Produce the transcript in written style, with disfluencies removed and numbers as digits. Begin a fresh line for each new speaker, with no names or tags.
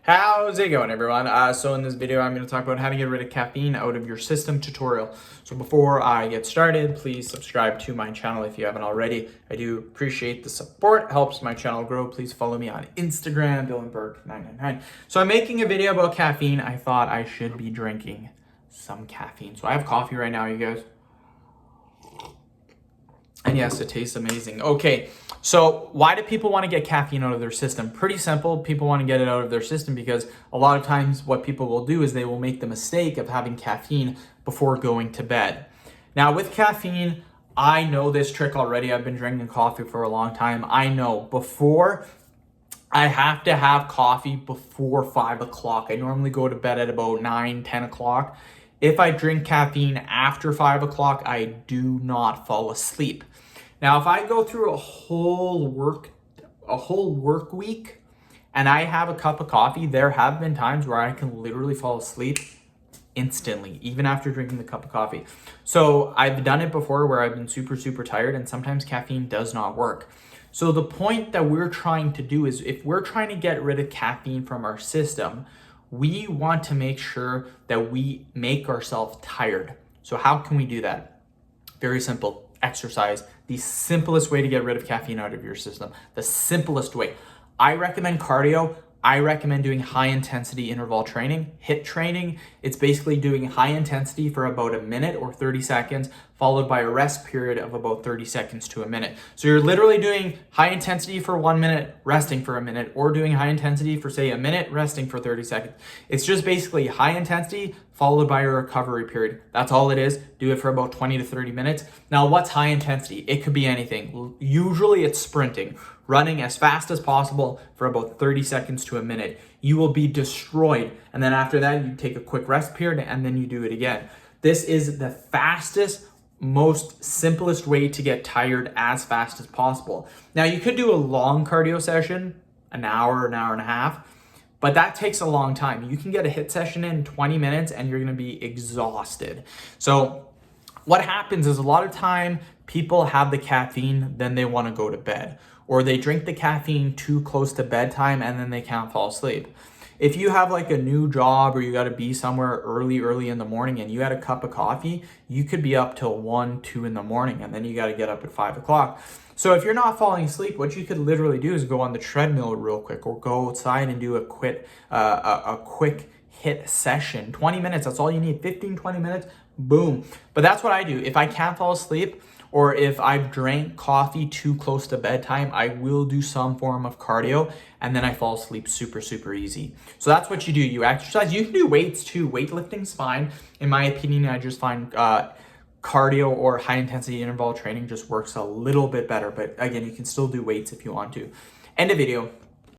How's it going, everyone? So in this video, I'm going to talk about how to get rid of caffeine out of your system tutorial. So before I get started, please subscribe to my channel if you haven't already. I do appreciate the support. It helps my channel grow. Please follow me on Instagram, DylanBurke999. So I'm making a video about caffeine. I thought I should be drinking some caffeine. So I have coffee right now, you guys. And yes, it tastes amazing. Okay, so why do people want to get caffeine out of their system? Pretty simple. People want to get it out of their system because a lot of times what people will do is they will make the mistake of having caffeine before going to bed. Now with caffeine, I know this trick already. I've been drinking coffee for a long time. I know before I have to have coffee before 5 o'clock. I normally go to bed at about 9, 10 o'clock. If I drink caffeine after 5 o'clock, I do not fall asleep. Now, if I go through a whole work week and I have a cup of coffee, there have been times where I can literally fall asleep instantly, even after drinking the cup of coffee. So I've done it before where I've been super tired, and sometimes caffeine does not work. So the point that we're trying to do is, if we're trying to get rid of caffeine from our system, we want to make sure that we make ourselves tired. So how can we do that? Very simple. Exercise. The simplest way to get rid of caffeine out of your system. The simplest way. I recommend cardio. I recommend doing high intensity interval training, HIIT training. It's basically doing high intensity for about a minute or 30 seconds, followed by a rest period of about 30 seconds to a minute. So you're literally doing high intensity for 1 minute, resting for a minute, or doing high intensity for say a minute, resting for 30 seconds. It's just basically high intensity followed by a recovery period. That's all it is. Do it for about 20 to 30 minutes. Now, what's high intensity? It could be anything. Usually it's sprinting, running as fast as possible for about 30 seconds to a minute. You will be destroyed. And then after that, you take a quick rest period and then you do it again. This is the fastest, most simplest way to get tired as fast as possible. Now, you could do a long cardio session, an hour and a half, but that takes a long time. You can get a HIIT session in 20 minutes and you're gonna be exhausted. So what happens is a lot of time people have the caffeine, then they wanna go to bed. Or they drink the caffeine too close to bedtime and then they can't fall asleep. If you have like a new job or you gotta be somewhere early in the morning and you had a cup of coffee, you could be up till 1, 2 in the morning and then you gotta get up at 5 o'clock. So if you're not falling asleep, what you could literally do is go on the treadmill real quick or go outside and do a quick HIIT session. 20 minutes, that's all you need, 15, 20 minutes, boom. But that's what I do. If I can't fall asleep, or if I've drank coffee too close to bedtime, I will do some form of cardio and then I fall asleep super easy. So that's what you do. You exercise. You can do weights too. Weightlifting's fine. In my opinion, I just find cardio or high intensity interval training just works a little bit better. But again, you can still do weights if you want to. End of video.